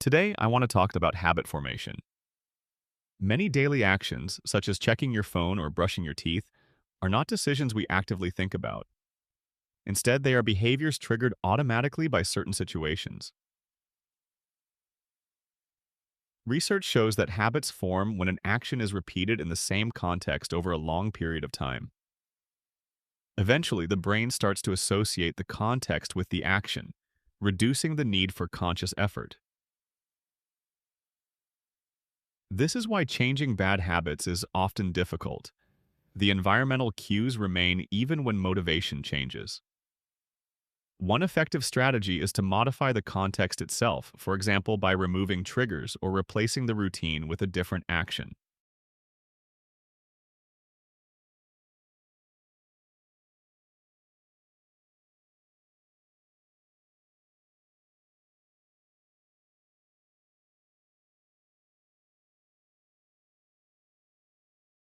Today, I want to talk about habit formation. Many daily actions, such as checking your phone or brushing your teeth, are not decisions we actively think about. Instead, they are behaviors triggered automatically by certain situations. Research shows that habits form when an action is repeated in the same context over a long period of time. Eventually, the brain starts to associate the context with the action, reducing the need for conscious effort. This is why changing bad habits is often difficult. The environmental cues remain even when motivation changes. One effective strategy is to modify the context itself, for example, by removing triggers or replacing the routine with a different action.